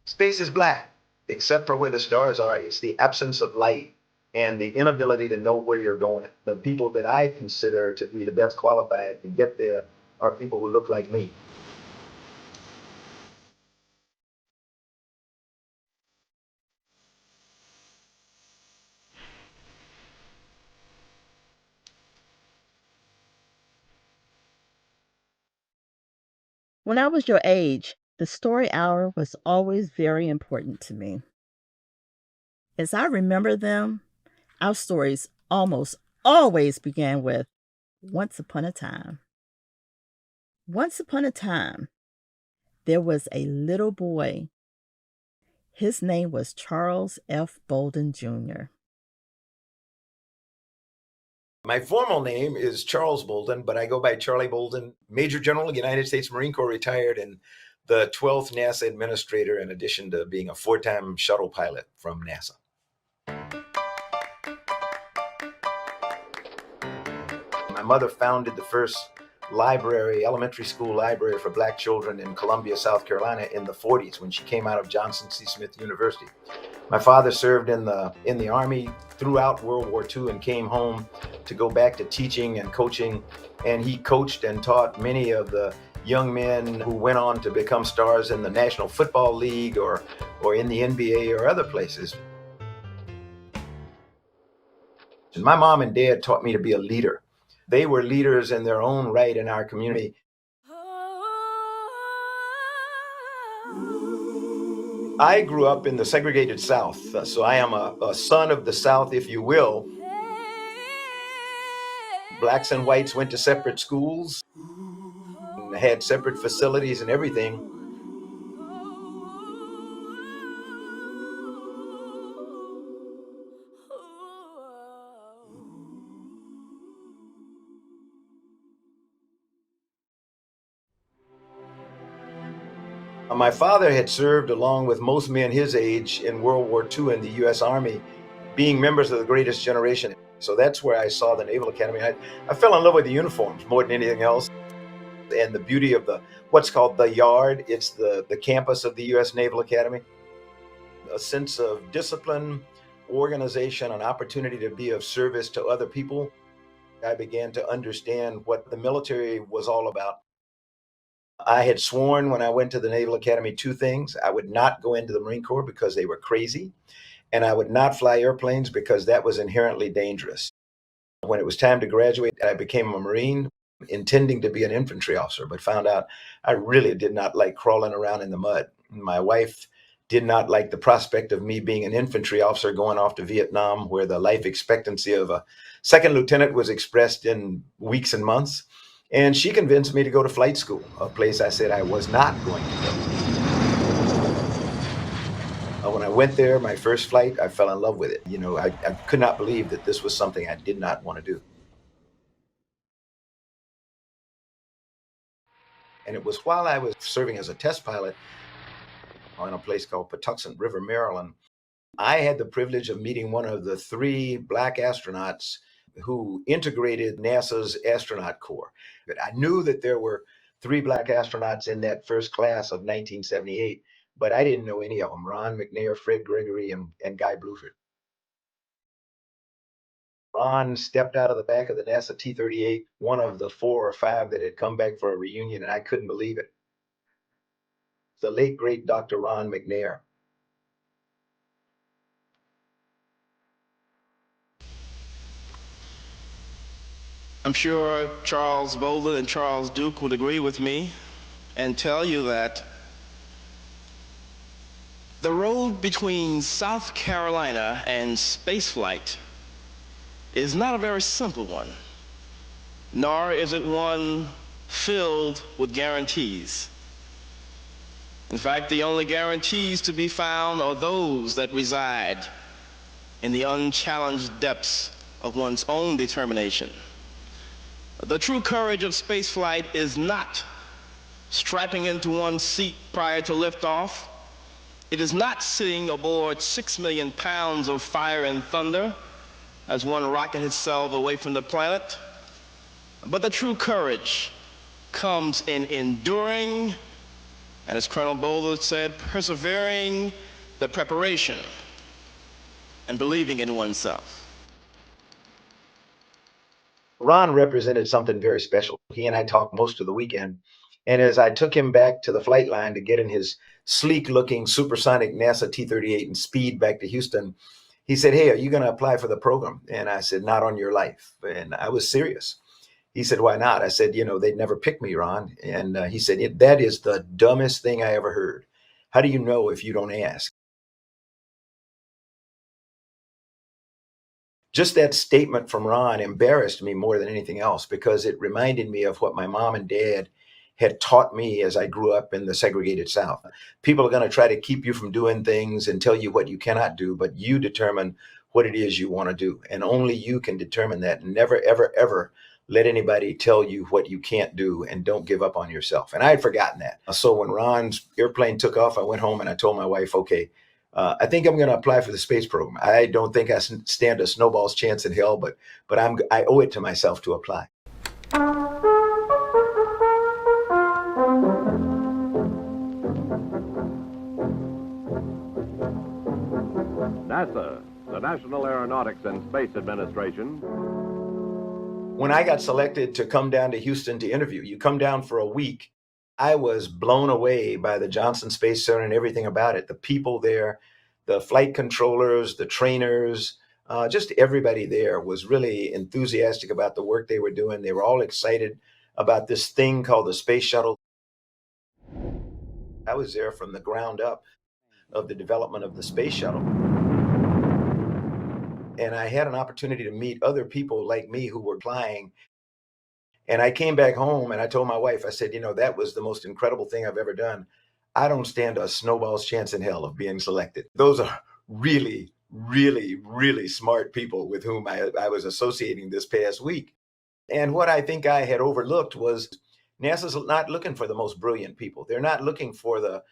Space is black, except for where the stars are. It's the absence of light and the inability to know where you're going. The people that I consider to be the best qualified to get there are people who look like me. When I was your age, the story hour was always very important to me. As I remember them, our stories almost always began with Once upon a time. Once upon a time, there was a little boy. His name was Charles F. Bolden Jr. My formal name is Charles Bolden, but I go by Charlie Bolden, Major General, United States Marine Corps, retired, and the 12th NASA administrator, in addition to being a 4-time shuttle pilot from NASA. My mother founded the first library, elementary school library for black children in Columbia, South Carolina in the 40s when she came out of Johnson C. Smith University. My father served in the Army throughout World War II and came home to go back to teaching and coaching. And he coached and taught many of the young men who went on to become stars in the National Football League or in the NBA or other places. And my mom and dad taught me to be a leader. They were leaders in their own right in our community. I grew up in the segregated South, so I am a son of the South, if you will. Blacks and whites went to separate schools, and had separate facilities and everything. My father had served along with most men his age in World War II in the U.S. Army, being members of the greatest generation. So that's where I saw the Naval Academy. I fell in love with the uniforms more than anything else, and the beauty of the what's called the Yard. It's the campus of the U.S. Naval Academy. A sense of discipline, organization, an opportunity to be of service to other people. I began to understand what the military was all about. I had sworn when I went to the Naval Academy two things. I would not go into the Marine Corps because they were crazy, and I would not fly airplanes because that was inherently dangerous. When it was time to graduate, I became a Marine, intending to be an infantry officer, but found out I really did not like crawling around in the mud. My wife did not like the prospect of me being an infantry officer going off to Vietnam, where the life expectancy of a second lieutenant was expressed in weeks and months. And she convinced me to go to flight school, a place I said I was not going to go. When I went there, my first flight, I fell in love with it. I could not believe that this was something I did not want to do. And it was while I was serving as a test pilot on a place called Patuxent River, Maryland. I had the privilege of meeting one of the three black astronauts who integrated NASA's astronaut corps. But I knew that there were three black astronauts in that first class of 1978, but I didn't know any of them: Ron McNair, Fred Gregory, and Guy Bluford. Ron stepped out of the back of the NASA T-38, one of the four or five that had come back for a reunion, and I couldn't believe it. The late, great Dr. Ron McNair. I'm sure Charles Bolden and Charles Duke would agree with me and tell you that the road between South Carolina and spaceflight is not a very simple one, nor is it one filled with guarantees. In fact, the only guarantees to be found are those that reside in the unchallenged depths of one's own determination. The true courage of spaceflight is not strapping into one's seat prior to liftoff. It is not sitting aboard 6 million pounds of fire and thunder as one rocket itself away from the planet. But the true courage comes in enduring And as Colonel Bolden said, persevering the preparation and believing in oneself. Ron represented something very special. He and I talked most of the weekend. And as I took him back to the flight line to get in his sleek looking supersonic NASA T-38 and speed back to Houston, he said, "Hey, are you going to apply for the program?" And I said, "Not on your life." And I was serious. He said, "Why not?" I said, "They'd never pick me, Ron." And he said, "That is the dumbest thing I ever heard. How do you know if you don't ask?" Just that statement from Ron embarrassed me more than anything else because it reminded me of what my mom and dad had taught me as I grew up in the segregated South. People are going to try to keep you from doing things and tell you what you cannot do, but you determine what it is you want to do. And only you can determine that. Never, ever, ever let anybody tell you what you can't do, and don't give up on yourself. And I had forgotten that. So when Ron's airplane took off, I went home and I told my wife, "Okay, I think I'm going to apply for the space program. I don't think I stand a snowball's chance in hell, but I owe it to myself to apply." NASA, the National Aeronautics and Space Administration. When I got selected to come down to Houston to interview, you come down for a week. I was blown away by the Johnson Space Center and everything about it. The people there, the flight controllers, the trainers, just everybody there was really enthusiastic about the work they were doing. They were all excited about this thing called the space shuttle. I was there from the ground up of the development of the space shuttle. And I had an opportunity to meet other people like me who were flying. And I came back home and I told my wife, I said, "That was the most incredible thing I've ever done. I don't stand a snowball's chance in hell of being selected." Those are really, really, really smart people with whom I was associating this past week. And what I think I had overlooked was NASA's not looking for the most brilliant people. They're not looking for the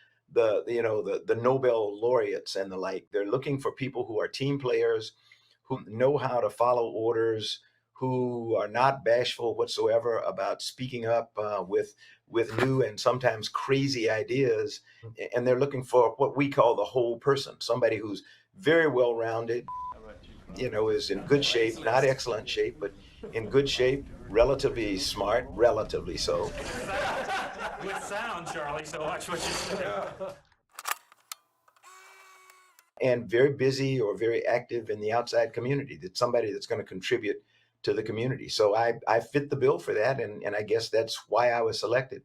Nobel laureates and the like. They're looking for people who are team players, who know how to follow orders, who are not bashful whatsoever about speaking up with new and sometimes crazy ideas. And they're looking for what we call the whole person, somebody who's very well rounded, is in good shape, not excellent shape, but in good shape, relatively smart, relatively so. With sound, Charlie, so watch what you say. And very busy or very active in the outside community. That's somebody that's going to contribute to the community. So I fit the bill for that, and I guess that's why I was selected.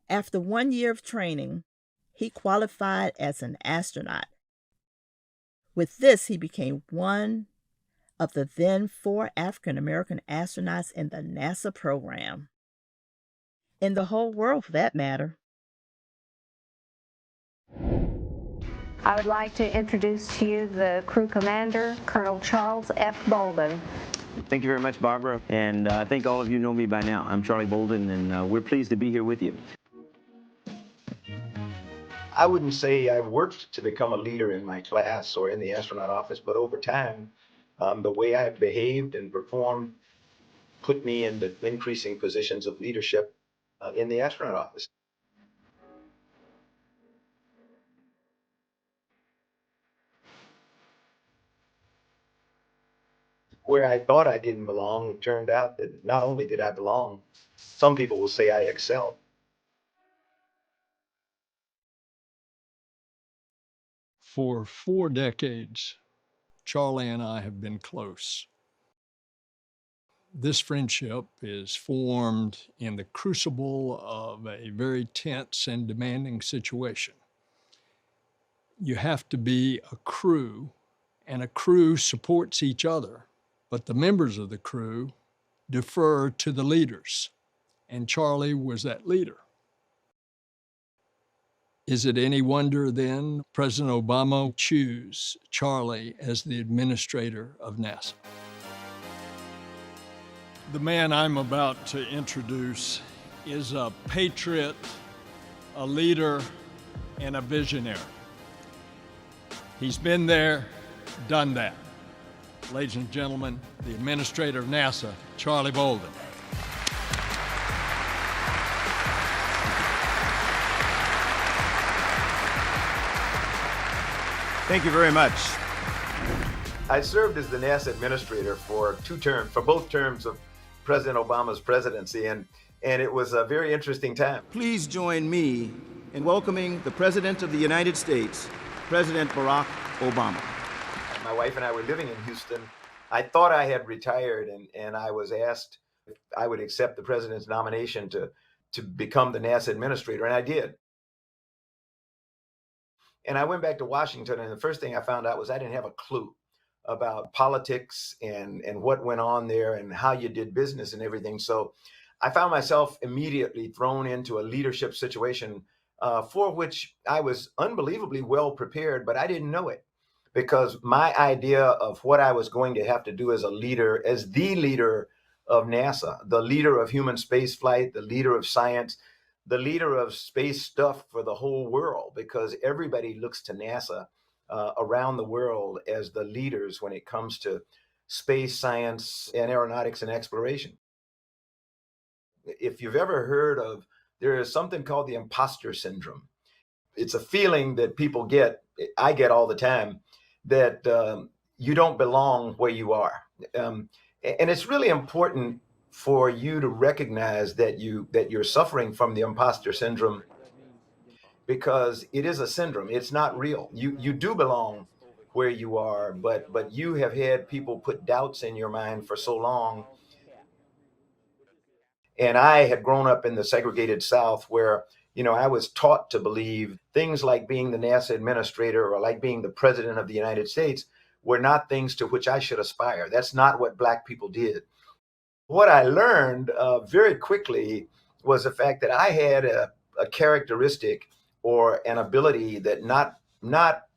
After 1 year of training, he qualified as an astronaut. With this, he became one of the then 4 African American astronauts in the NASA program. In the whole world, for that matter. I would like to introduce to you the crew commander, Colonel Charles F. Bolden. Thank you very much, Barbara. And I think all of you know me by now. I'm Charlie Bolden, and we're pleased to be here with you. I wouldn't say I worked to become a leader in my class or in the astronaut office, but over time, the way I've behaved and performed put me in the increasing positions of leadership in the astronaut office. Where I thought I didn't belong, it turned out that not only did I belong, some people will say I excelled. For 4 decades, Charlie and I have been close. This friendship is formed in the crucible of a very tense and demanding situation. You have to be a crew, and a crew supports each other, but the members of the crew defer to the leaders, and Charlie was that leader. Is it any wonder then President Obama chose Charlie as the administrator of NASA? The man I'm about to introduce is a patriot, a leader, and a visionary. He's been there, done that. Ladies and gentlemen, the administrator of NASA, Charlie Bolden. Thank you very much. I served as the NASA administrator for both terms of President Obama's presidency, and it was a very interesting time. Please join me in welcoming the President of the United States, President Barack Obama. My wife and I were living in Houston. I thought I had retired, and I was asked if I would accept the president's nomination to become the NASA administrator, and I did. And I went back to Washington, and the first thing I found out was I didn't have a clue about politics and what went on there and how you did business and everything. So I found myself immediately thrown into a leadership situation for which I was unbelievably well prepared, but I didn't know it, because my idea of what I was going to have to do as a leader, as the leader of NASA, the leader of human space flight, the leader of science, the leader of space stuff for the whole world, because everybody looks to NASA around the world as the leaders when it comes to space science and aeronautics and exploration. If you've ever heard of, there is something called the imposter syndrome. It's a feeling that people get, I get all the time, that you don't belong where you are. And it's really important for you to recognize that you're suffering from the imposter syndrome, because it is a syndrome. It's not real. You do belong where you are, but you have had people put doubts in your mind for so long. And I had grown up in the segregated South, where I was taught to believe things like being the NASA administrator or like being the president of the United States were not things to which I should aspire. That's not what Black people did. What I learned very quickly was the fact that I had a characteristic or an ability that not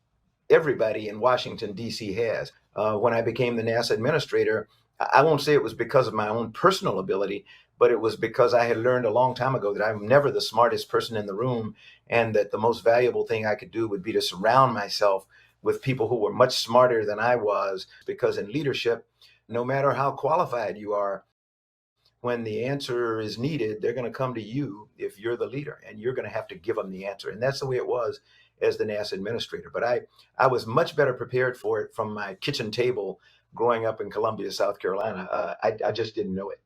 everybody in Washington, D.C. has. When I became the NASA administrator, I won't say it was because of my own personal ability, but it was because I had learned a long time ago that I'm never the smartest person in the room, and that the most valuable thing I could do would be to surround myself with people who were much smarter than I was. Because in leadership, no matter how qualified you are, when the answer is needed, they're going to come to you if you're the leader, and you're going to have to give them the answer. And that's the way it was as the NASA administrator. But I was much better prepared for it from my kitchen table growing up in Columbia, South Carolina. I just didn't know it.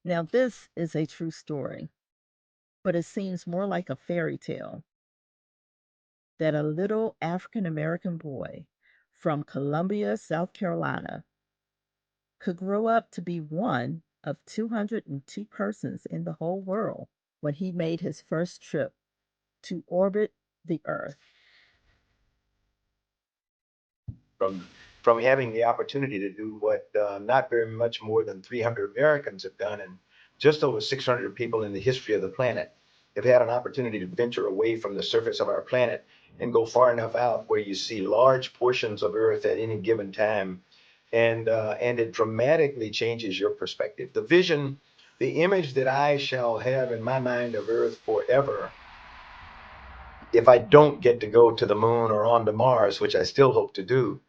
Now, this is a true story, but it seems more like a fairy tale that a little African American boy from Columbia, South Carolina, could grow up to be one of 202 persons in the whole world when he made his first trip to orbit the Earth. From having the opportunity to do what not very much more than 300 Americans have done, and just over 600 people in the history of the planet have had an opportunity to venture away from the surface of our planet and go far enough out where you see large portions of Earth at any given time, and it dramatically changes your perspective. The vision, the image that I shall have in my mind of Earth forever, if I don't get to go to the moon or on to Mars, which I still hope to do,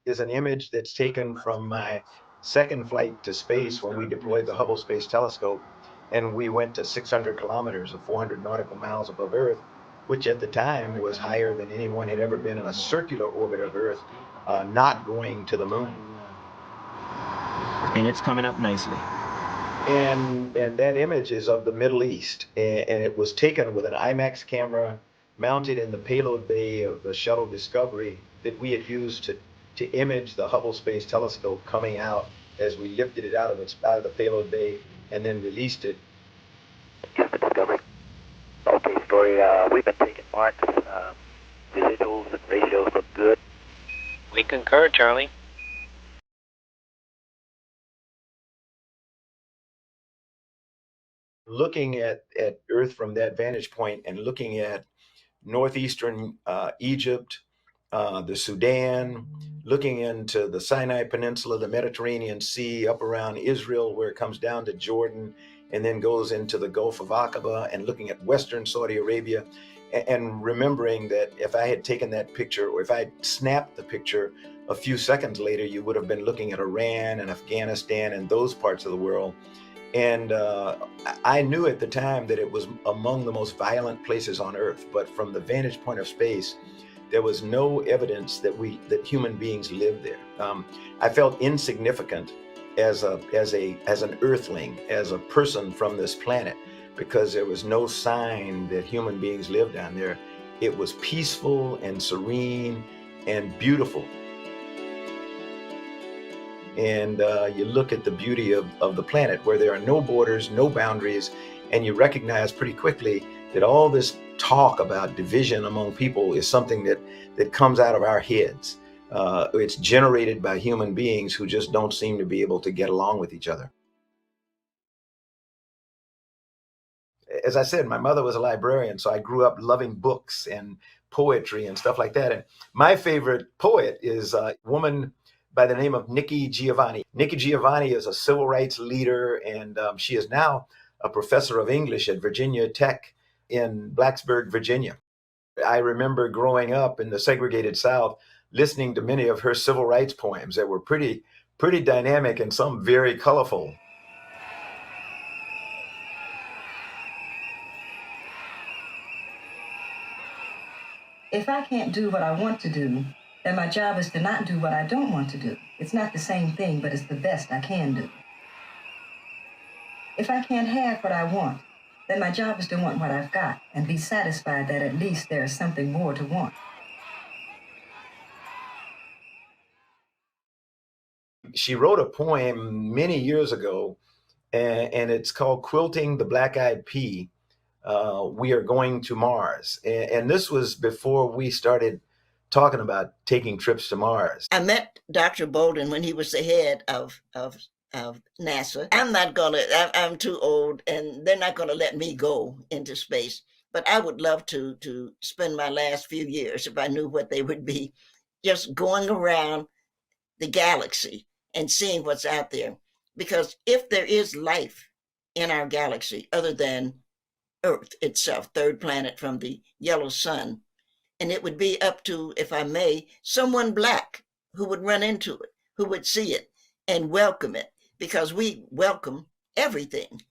is an image that's taken from my second flight to space when we deployed the Hubble Space Telescope, and we went to 600 kilometers or 400 nautical miles above Earth, which at the time was higher than anyone had ever been in a circular orbit of Earth, not going to the moon. And it's coming up nicely. And that image is of the Middle East, and it was taken with an IMAX camera mounted in the payload bay of the shuttle Discovery that we had used to image the Hubble Space Telescope coming out as we lifted it out of the payload bay and then released it. Houston Discovery. Okay, Story. We've been taking marks. Residuals and ratios look good. We concur, Charlie. Looking at Earth from that vantage point and looking at northeastern Egypt, the Sudan, looking into the Sinai Peninsula, the Mediterranean Sea, up around Israel, where it comes down to Jordan and then goes into the Gulf of Aqaba, and looking at Western Saudi Arabia, and remembering that if I had taken that picture, or if I had snapped the picture a few seconds later, you would have been looking at Iran and Afghanistan and those parts of the world. And I knew at the time that it was among the most violent places on Earth, but from the vantage point of space, There was no evidence that human beings lived there. I felt insignificant as an earthling, as a person from this planet, because there was no sign that human beings lived down there. It was peaceful and serene and beautiful. And you look at the beauty of the planet, where there are no borders, no boundaries, and you recognize pretty quickly that all this talk about division among people is something that comes out of our heads. It's generated by human beings who just don't seem to be able to get along with each other. As I said, my mother was a librarian, so I grew up loving books and poetry and stuff like that. And my favorite poet is a woman by the name of Nikki Giovanni. Nikki Giovanni is a civil rights leader, and she is now a professor of English at Virginia Tech in Blacksburg, Virginia. I remember growing up in the segregated South, listening to many of her civil rights poems that were pretty dynamic and some very colorful. If I can't do what I want to do, then my job is to not do what I don't want to do. It's not the same thing, but it's the best I can do. If I can't have what I want, then my job is to want what I've got and be satisfied that at least there is something more to want. She wrote a poem many years ago, and it's called Quilting the Black-Eyed Pea. We are going to Mars. And this was before we started talking about taking trips to Mars. I met Dr. Bolden when he was the head of NASA. I'm too old, and they're not going to let me go into space. But I would love to spend my last few years, if I knew what they would be, just going around the galaxy and seeing what's out there. Because if there is life in our galaxy other than Earth itself, third planet from the yellow sun, and it would be up to, if I may, someone black who would run into it, who would see it and welcome it, because we welcome everything.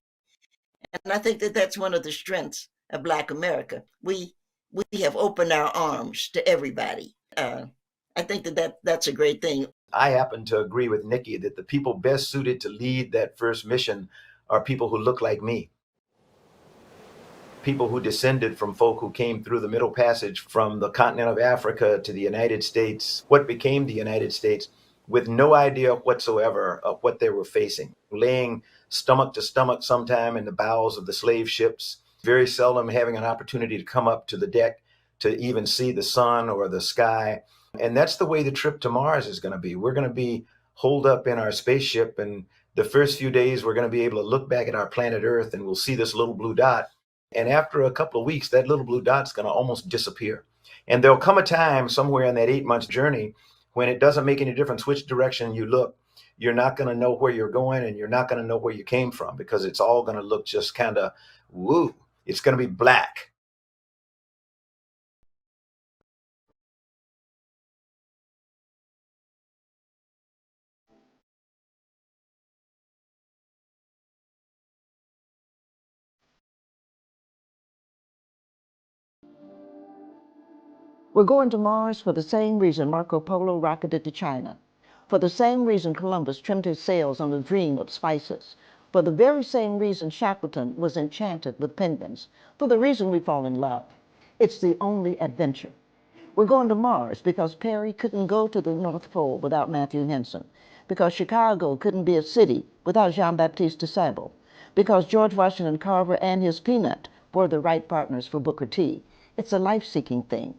And I think that that's one of the strengths of Black America. We have opened our arms to everybody. I think that's a great thing. I happen to agree with Nikki that the people best suited to lead that first mission are people who look like me. People who descended from folk who came through the Middle Passage from the continent of Africa to the United States, what became the United States, with no idea whatsoever of what they were facing, laying stomach to stomach sometime in the bowels of the slave ships, very seldom having an opportunity to come up to the deck to even see the sun or the sky. And that's the way the trip to Mars is going to be. We're going to be holed up in our spaceship, and the first few days we're going to be able to look back at our planet Earth and we'll see this little blue dot. And after a couple of weeks, that little blue dot's going to almost disappear. And there'll come a time somewhere in that 8-month journey when it doesn't make any difference which direction you look. You're not going to know where you're going, and you're not going to know where you came from, because it's all going to look just kind of woo. It's going to be black. We're going to Mars for the same reason Marco Polo rocketed to China, for the same reason Columbus trimmed his sails on the dream of spices, for the very same reason Shackleton was enchanted with penguins, for the reason we fall in love. It's the only adventure. We're going to Mars because Perry couldn't go to the North Pole without Matthew Henson, because Chicago couldn't be a city without Jean-Baptiste de Sable, because George Washington Carver and his peanut were the right partners for Booker T. It's a life-seeking thing.